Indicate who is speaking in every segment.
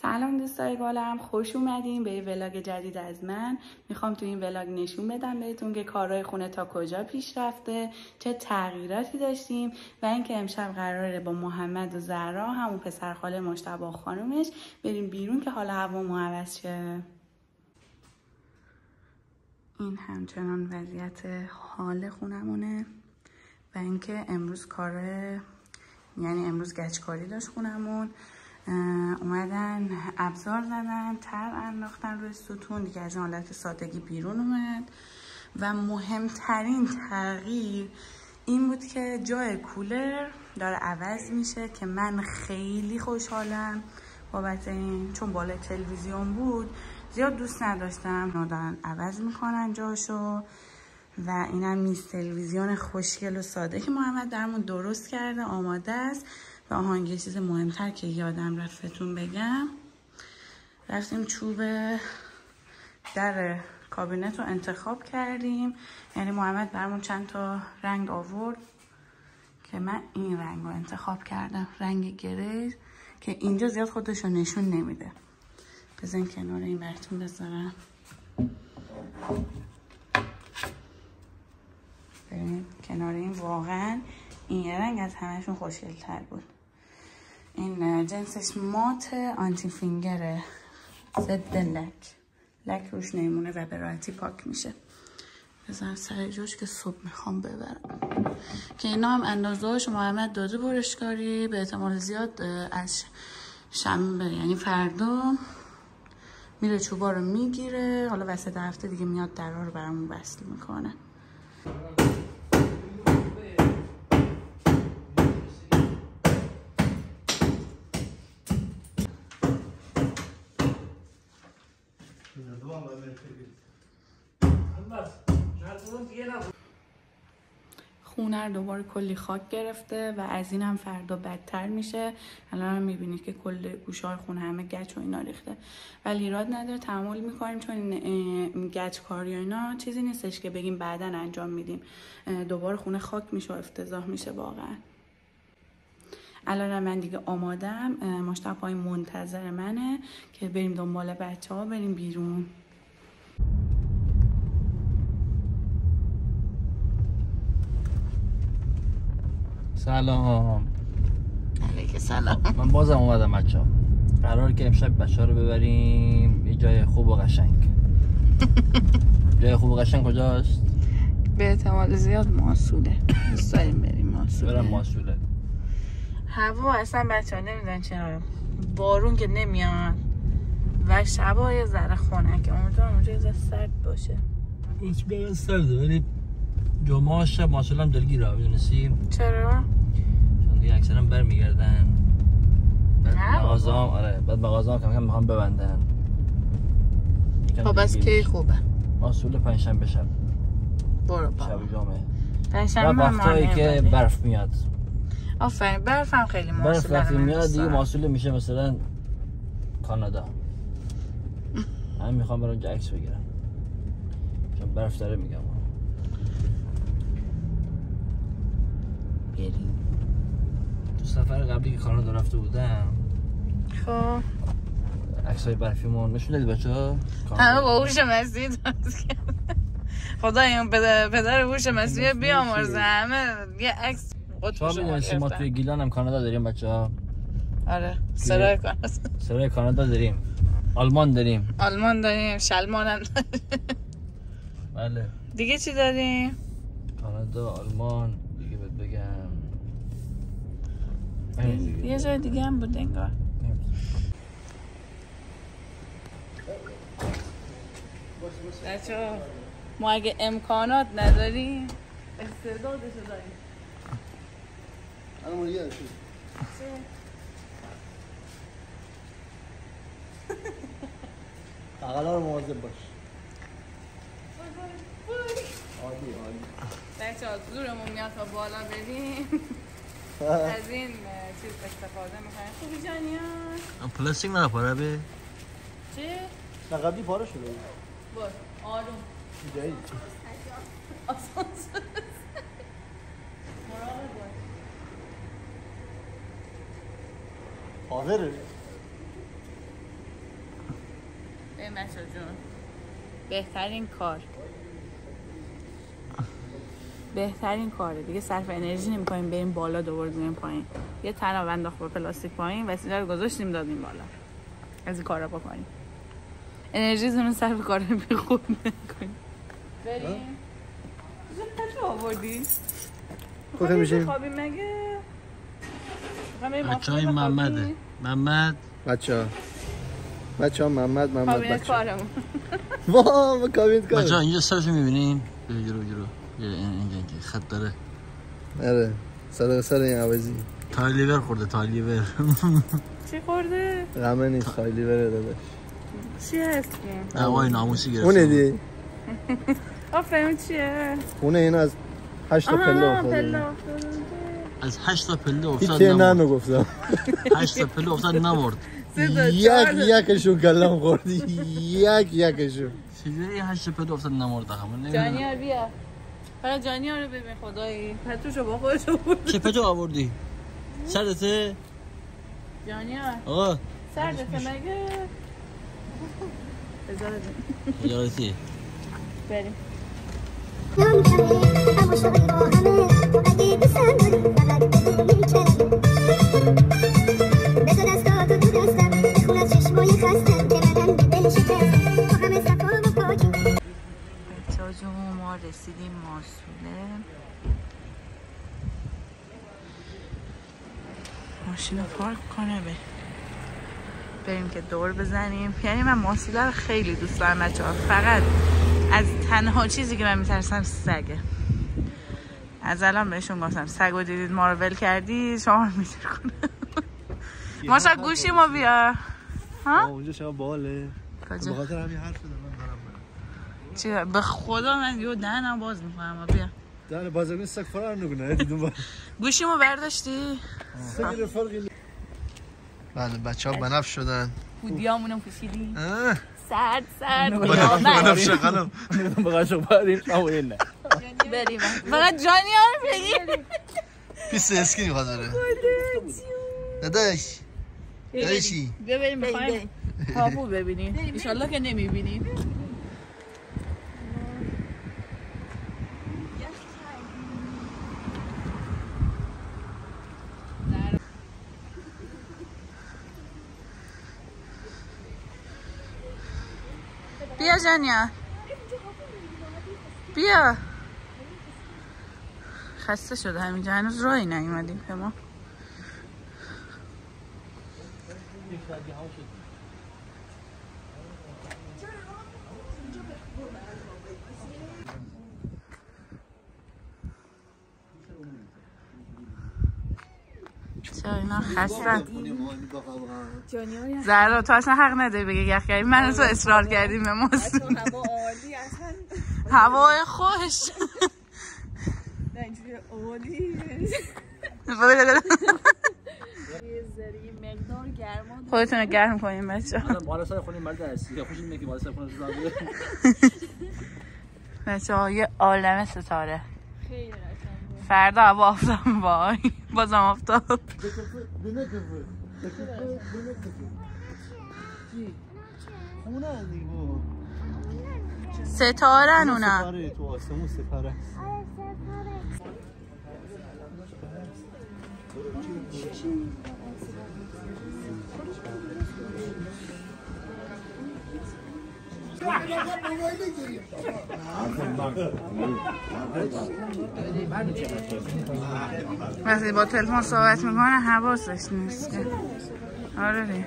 Speaker 1: سلام دوستای گلم، خوش اومدین به یه ولاگ جدید از من. میخوام تو این ولاگ نشون بدم بهتون که کارهای خونه تا کجا پیش رفته، چه تغییراتی داشتیم و اینکه امشب قراره با محمد و زهرا همون پسرخاله مجتبی خانومش بریم بیرون که حالا هوا عوض شه. این همچنان وضعیت حال خونمونه و اینکه امروز امروز گچکاری داشت خونمون. اومدن ابزار زدن، تر انداختن روی ستون دیگه، از این حالت سادگی بیرون اومد. و مهمترین تغییر این بود که جای کولر داره عوض میشه که من خیلی خوشحالم بابت این، چون بالای تلویزیون بود زیاد دوست نداشتم. دارن عوض میکنن جاشو و اینم میز تلویزیون خوشگل و ساده که محمد درمون درست کرده، آماده است. و آهان یه چیز مهمتر که یادم رفتتون بگم، رفتیم چوب در کابینت رو انتخاب کردیم. یعنی محمد برامون چند تا رنگ آورد که من این رنگ رو انتخاب کردم، رنگ گری که اینجا زیاد خودش رو نشون نمیده. بزن کنار این براتون بذارم. ببینید کنار این واقعا این رنگ از همهشون خوشگل‌تر بود. این جنسش مات آنتی فینگره، ضد لک روش نمیمونه و به راحتی پاک میشه. بذارم سر جوش که صبح میخوام ببرم که اینا هم اندازه هاش محمد داده برشکاری، به احتمال زیاد از شنبه یعنی فردا میره چوبا رو میگیره. حالا وسط هفته دیگه میاد درها رو برامون وصل میکنه. خونه رو دوباره کلی خاک گرفته و از این هم فردا بدتر میشه. الان هم میبینید که کل گوشه های خونه همه گچ و اینا ریخته، ولی ایراد نداره، تحمل میکنیم چون این گچ کاری و اینا چیزی نیستش که بگیم بعدن انجام میدیم. دوباره خونه خاک میشه و افتضاح میشه واقعا. الان من دیگه آمادم، مجتبی منتظر منه که بریم دنبال بچه ها، بریم بیرون.
Speaker 2: سلام.
Speaker 1: علیک سلام.
Speaker 2: من بازم اومدم بچه ها. قراره که امشب بچه ها رو ببریم یه جای خوب و قشنگ. جای خوب و قشنگ کجاست؟
Speaker 1: به احتمال زیاد ماسوله. دوست داریم بریم ماسوله.
Speaker 2: برم ماسوله.
Speaker 1: هوا اصلا بچه ها نمیدن چرا، بارون که نمیاد و شبا یه ذره خنکه. امیدوارم اونجا یه ذره سرد باشه.
Speaker 2: اونجا سرده ولی جمعه شب ماسوله هم دلگیره، میدونستی؟
Speaker 1: چرا؟
Speaker 2: چون دیگه اکثرا برمیگردن. بعد مغازه‌ام کم کم میخوام ببندن.
Speaker 1: خب بس کی خوبه؟
Speaker 2: ماسوله پنجشنبه شب.
Speaker 1: برو بابا.
Speaker 2: شب جمعه.
Speaker 1: پنجشنبه
Speaker 2: وقتایی که برف میاد.
Speaker 1: آفرین، برف هم خیلی ماسوله.
Speaker 2: برف وقتی میاد دیگه ماسوله میشه مثلا کانادا. من میخوام برم اونجا عکس بگیرم چون برف داره. میگم
Speaker 1: بریم.
Speaker 2: تو سفر قبلی که کانادا رفته بودم،
Speaker 1: خب
Speaker 2: عکسای برفیمون نشون دادی بچه‌ها؟
Speaker 1: همه با هوش مصنوعی درست کرد. خدایا پدر هوش مصنوعی بیامرزه. همه یه عکس
Speaker 2: خودشون گرفتن. ما توی گیلان هم کانادا داریم بچه‌ها.
Speaker 1: آره، سرای کانادا.
Speaker 2: سرای کانادا داریم. آلمان داریم.
Speaker 1: شلمان هم داریم.
Speaker 2: بله.
Speaker 1: دیگه چی داریم؟
Speaker 2: کانادا، آلمان، دیگه بهت بگم.
Speaker 1: یه جای دیگه هم بود انگار. بچه‌ها ما اگه امکانات نداریم استعدادشو داریم.
Speaker 3: الان یه چی؟ اقلا رو مواظب باش. عالی.
Speaker 1: بچه‌ها زورمون میاد تا بالا بریم. از این چیز استفاده میکنیم. خوبی جانیان؟
Speaker 2: پلاستیک نپاره به؟
Speaker 1: چی؟
Speaker 3: نه قبلی پاره شده بود.
Speaker 1: باش آروم.
Speaker 3: جایی
Speaker 1: آسانسور مراقب باش.
Speaker 3: حاضره؟
Speaker 1: بریم بچه جون. بهترین کاره دیگه. صرف انرژی نمی کنیم بریم بالا دوباره بیایم پایین. یه تناب انداخت با پلاستیک پایین، وسیله رو گذاشتیم دادیم بالا. از این کارا بکنیم. انرژیتون رو صرف کار بی خود نکنیم. بریم. چه آوردی؟
Speaker 3: کجا میشیم؟
Speaker 1: خوابیم مگه؟
Speaker 2: بچه‌های محمد
Speaker 3: بچه‌ها محمد
Speaker 1: کابینت
Speaker 3: بچه
Speaker 1: کارمون.
Speaker 3: واه کابینت کار.
Speaker 2: بچه‌ها اینجا سرش می‌بینین؟ جلو اینجا خط داره.
Speaker 3: آره سر این عوضی
Speaker 2: تایلیور خورده.
Speaker 1: چی خورده؟
Speaker 3: غمه نیست تایلیور داداش.
Speaker 1: چی هست که؟
Speaker 2: هوای ناموسی گرفت.
Speaker 3: اونه دی
Speaker 1: آفرین چیه؟
Speaker 3: اونه این از 8 تا پله افتاده.
Speaker 2: از 8 تا پله افتاد
Speaker 3: هیچی
Speaker 2: نمرد.
Speaker 3: نمیگفتم
Speaker 2: 8 تا پله افتاد نمرد.
Speaker 3: یکشون کلم خوردی. یکشون
Speaker 2: چجوری 8 تا پله افتاد نمرد همون؟
Speaker 1: جانیار بیا. فقط جانیار رو ببین خدایی. پتوشو با خودش آورد.
Speaker 2: چه پتو آوردی؟ سردته؟
Speaker 1: جانیار
Speaker 2: آقا
Speaker 1: سردته مگه؟
Speaker 2: اجازتی
Speaker 1: بریم. ما رسیدیم ماسوله. ماشین رو پارک کنه بریم که دور بزنیم. یعنی من ماسوله رو خیلی دوست دارم بچه‌ها. فقط از تنها چیزی که من میترسم سگه. از الان بهشون گفتم سگو دیدید ما رو ول کردید شما رو میتر کنه. ماشا گوشی ما بیا. ها؟
Speaker 3: اونجا شما باله.
Speaker 1: کجا؟
Speaker 3: بخاطر همین حرف زدم من دارم.
Speaker 1: چی؟ به خدا من یه دهنم باز میکنم. بیا.
Speaker 3: دهن بازرگان سگ فرار نکنه. دیدون
Speaker 1: گوشیمو برداشتی؟
Speaker 3: سگ فرقی. بله بچه‌ها بنفش شدن.
Speaker 1: هودیامونو پوشیدیم. سرد
Speaker 3: بنفش خانم.
Speaker 2: بقاشو بریم اما این نه.
Speaker 1: بریم. فقط جانیار بگیر.
Speaker 3: پیست اسکی می‌خواد بره. داداش. داداشی.
Speaker 1: بیا بریم بخوایم تابو ببینیم. ان شاءالله که نمی‌بینیم. بیا جانیا بیا. خسته شده همینجا هنوز راهی نیومدیم که ما. چرا اینا خستن؟ زهرا تو اصلا حق نداری بگی یخ کردیم. من تو اصرار کردیم به ماست. هوا عالی اصلا. هوای خوش. نه اینجوری عالی. خودتون رو گرم کنیم بچه ها.
Speaker 2: بالا سر خونیم مرد هستی. خوش اینه که بالا سر خونیم زاویه.
Speaker 1: بچه ها یه عالمه ستاره.
Speaker 4: خیلی قشنگه.
Speaker 1: فردا هوا آفتاب وای بازم آفتاب. ستاره اونا.
Speaker 3: ستاره تو آسمون ستاره.
Speaker 1: وقتی با تلفن صحبت میکنه حواسش نیست که. آره دی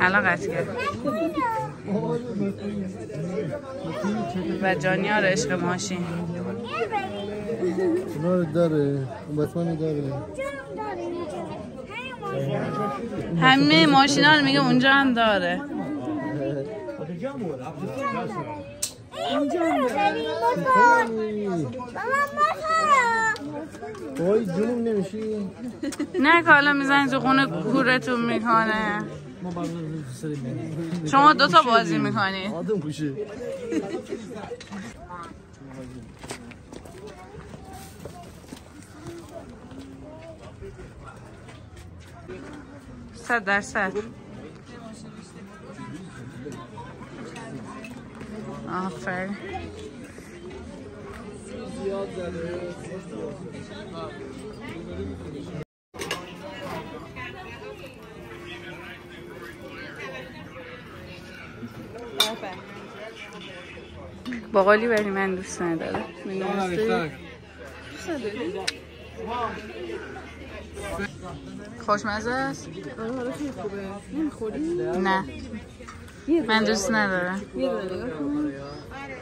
Speaker 1: الان قطع کرد. و جانیار عشق ماشین
Speaker 3: اونا داره اون بطمانی داره.
Speaker 1: همه ماشینا رو میگه اونجا هم داره.
Speaker 3: وای جنوب نمیشی؟
Speaker 1: نه که حالا میزنی تو خونه کورتون میکنه. شما دوتا بازی میکنی.
Speaker 3: آدم پوشه.
Speaker 1: 100%. آفرین. باقالی ولی من دوست ندارم. خوشمزه است؟
Speaker 4: آره خیلی خوبه. نمیخوری؟
Speaker 1: نه من دوست ندارم.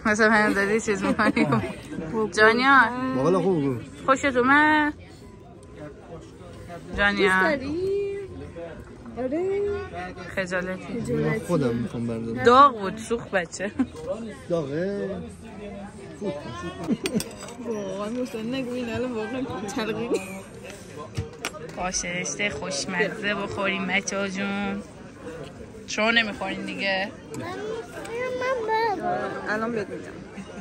Speaker 1: مثلا من داری چیز میکنی. جانیان
Speaker 3: باقالا خوب
Speaker 1: خوشت اومد؟ جانیان
Speaker 4: آره
Speaker 1: خجالتی
Speaker 3: خودم میخوام بردارم.
Speaker 1: داغ بود سوخت بچه.
Speaker 3: داغه
Speaker 4: واقعا مستن نگو این الان واقعا تلقی
Speaker 1: باشه رشته خوشمزه بخوریم بچه ها جون. شما نمیخورین دیگه؟
Speaker 4: الان بهت میگم.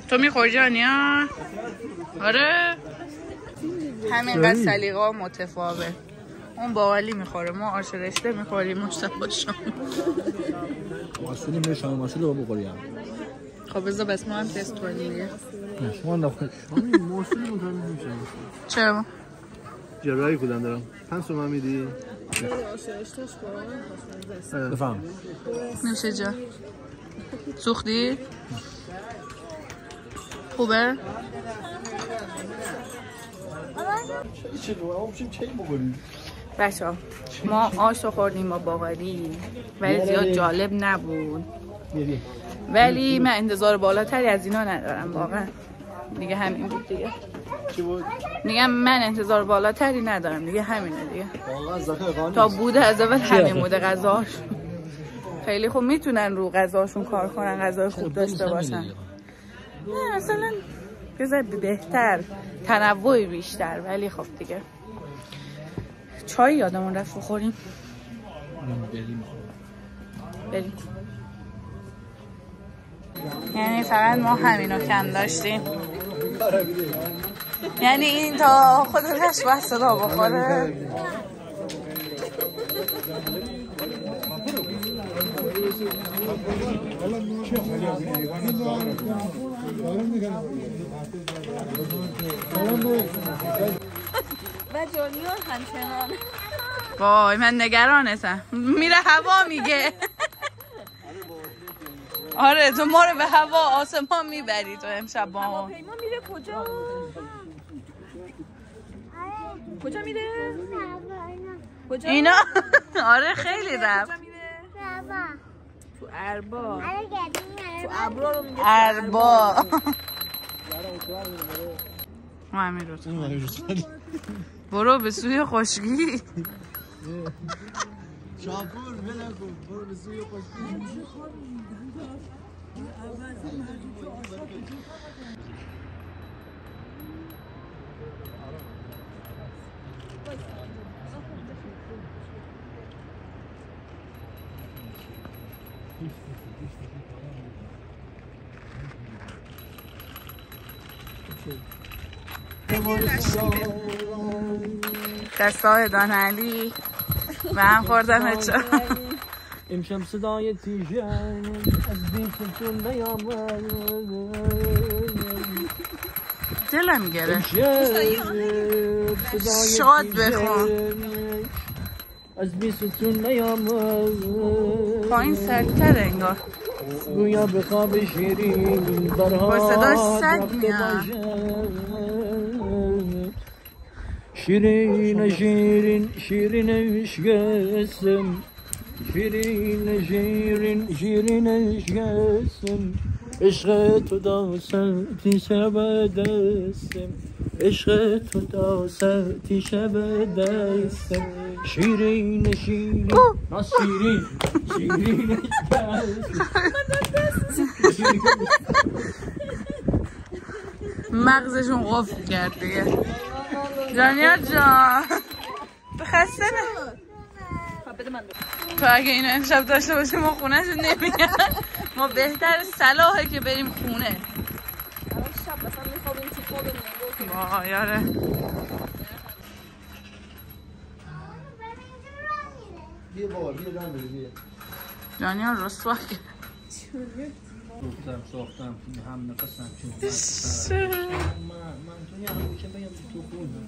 Speaker 1: تو میخوری جانیا؟ آره همینقدر سلیقه ها متفاوت. اون باقالی میخوره ما آش رشته میخوریم مصطفی شام.
Speaker 2: ماسولی میره شام ماسولی رو بخوریم.
Speaker 1: خب بذار بس ما هم تست کنیم دیگه.
Speaker 2: شما نخورید. شامی ماسولی مطمئن نمیشم.
Speaker 1: چرا؟
Speaker 3: جرایی کدام دارم 5 تومن میدی؟
Speaker 2: بفهم.
Speaker 1: نوشه جا سوختی؟ خوبه؟ بچه ها ما آش رو خوردیم با باقالی ولی زیاد جالب نبود. ولی من انتظار بالاتری از اینا ندارم واقعا. دیگه همین بود دیگه. میگم من انتظار بالاتری ندارم دیگه همینه دیگه. تا بوده از اول همین بوده غذاش. خیلی خوب میتونن رو غذاشون کار کنن غذای خوب داشته باشن. نه اصلا بذار بهتر تنوعی بیشتر ولی خب دیگه. چای یادمون رفت بخوریم. بریم. یعنی فقط ما همینو کم داشتیم. یعنی این تا خودش باید صدا بخوره.
Speaker 4: و جانیان همچنان
Speaker 1: وای من نگرانتم. میره هوا میگه. آره تو ما رو به هوا آسمان میبری تو امشب با ما.
Speaker 4: هواپیما میره کجا؟ کجا میره؟ کجا؟
Speaker 1: اینا آره خیلی رفت.
Speaker 4: کجا میره؟ تو اربا. تو ابرا رو میگه
Speaker 1: اربا. ما همین رو برو به سوی خشکی.
Speaker 3: شاپور بلکن برو به سوی خشکی.
Speaker 1: دستای دان علی و هم خوردم هچه
Speaker 2: امشب صدای تیجه از بیفتون نیامد
Speaker 1: دلم گره شاد بخون
Speaker 2: از بیفتون نیامد
Speaker 1: پایین سردتر انگار
Speaker 2: گویا به خواب شیرین برها
Speaker 1: با صدای سگ میاد
Speaker 2: شیرین شیرین شیرین عشقسم شیرین شیرین شیرین عشقسم عشق تو داستی شب دستم عشق تو داستی شب دستم شیرین شیرین شیرین شیرین
Speaker 1: مغزشون قفل کرد دیگه جانیار جان خسته نه تو اگه اینو امشب داشته باشیم ما خونه شون نمیگن ما بهتر صلاحه که بریم خونه
Speaker 4: شب مثلا میخوابیم تو خوابمون
Speaker 1: وای یاره
Speaker 3: بیا بابا بیا دم بیا.
Speaker 1: جانیان رسوا کرد.
Speaker 2: ساختم هم نفسم چون من تو یه که بگم تو خونه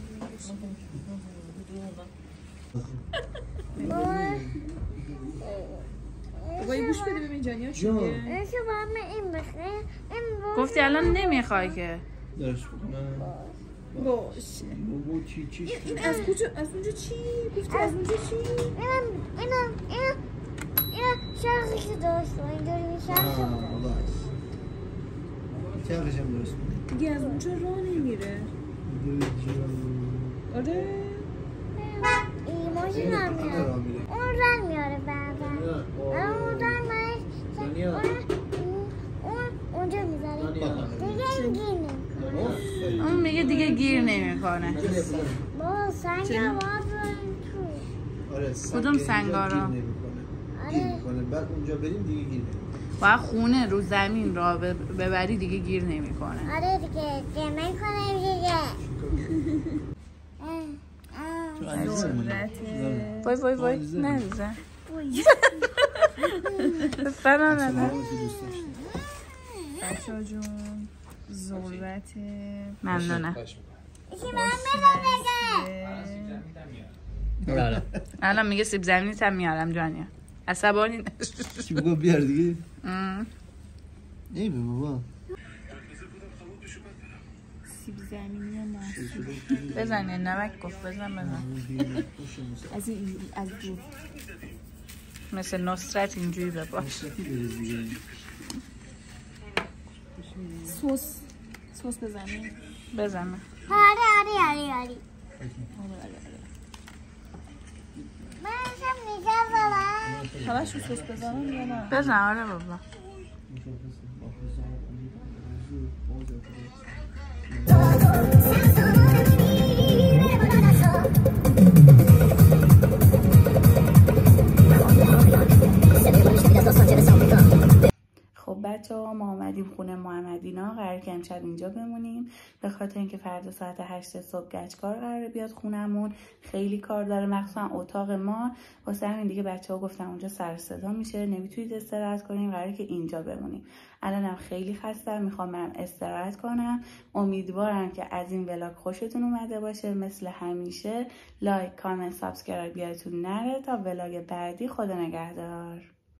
Speaker 4: بابا یه گوش بده ببین جانیان چی میگه.
Speaker 1: گفتی الان نمیخوای که.
Speaker 3: درش بکنم.
Speaker 4: باشه.
Speaker 3: بابا چیش
Speaker 4: این از کجا از اونجا چی؟ گفتی از اونجا چی؟
Speaker 5: اینم شرخش درست کنی اینجوری میشه.
Speaker 3: چرخش هم درست کنی.
Speaker 4: دیگه از اونجا راه نمیره. آره.
Speaker 5: این ماشین هم میاره. اون رنگ میاره بعدا. اون رنگ اون اونجا میذاره. دیگه گیر نمیکنه.
Speaker 1: اون میگه دیگه گیر نمیکنه.
Speaker 5: با سنگ هم تو.
Speaker 3: آره
Speaker 1: کدوم سنگارا؟
Speaker 3: گیر میکنه. بعد اونجا بریم دیگه گیر نمیکنه.
Speaker 1: باید خونه رو زمین را ببری دیگه گیر نمیکنه.
Speaker 5: آره دیگه گیر نمیکنه دیگه.
Speaker 1: وای وای وای نریزه. فنا نده.
Speaker 4: بچه ها جون ذرت
Speaker 1: ممنونه.
Speaker 5: یکی من بگم.
Speaker 1: الان میگه سیب زمینی هم میارم جانیا. عصبانی
Speaker 3: چی بگو بیار دیگه. ای بابا.
Speaker 4: سیب زمینی محصول
Speaker 1: بزن یه نمک گفت بزن.
Speaker 4: از این از دور
Speaker 1: مثل نصرت اینجوری ببا.
Speaker 4: سس بزنیم.
Speaker 1: بزنه.
Speaker 5: آره. من هم نگه دارم.
Speaker 4: همش رو سس بزنم یا نه؟
Speaker 1: بزن آره بابا. خب بچه ها ما آمدیم خونه محمدینا. قرار که امشب اینجا بمونیم به خاطر اینکه فردا ساعت 8 صبح گچکار قراره بیاد خونمون. خیلی کار داره مخصوصا اتاق ما. واسه همین دیگه بچه ها گفتن اونجا سر صدا میشه نمیتونید استراحت کنیم. قراره که اینجا بمونیم. الانم خیلی خستم میخوام برم استراحت کنم. امیدوارم که از این ولاگ خوشتون اومده باشه. مثل همیشه لایک کامنت سابسکرایب یادتون نره. تا ولاگ بعدی خدا نگهدار.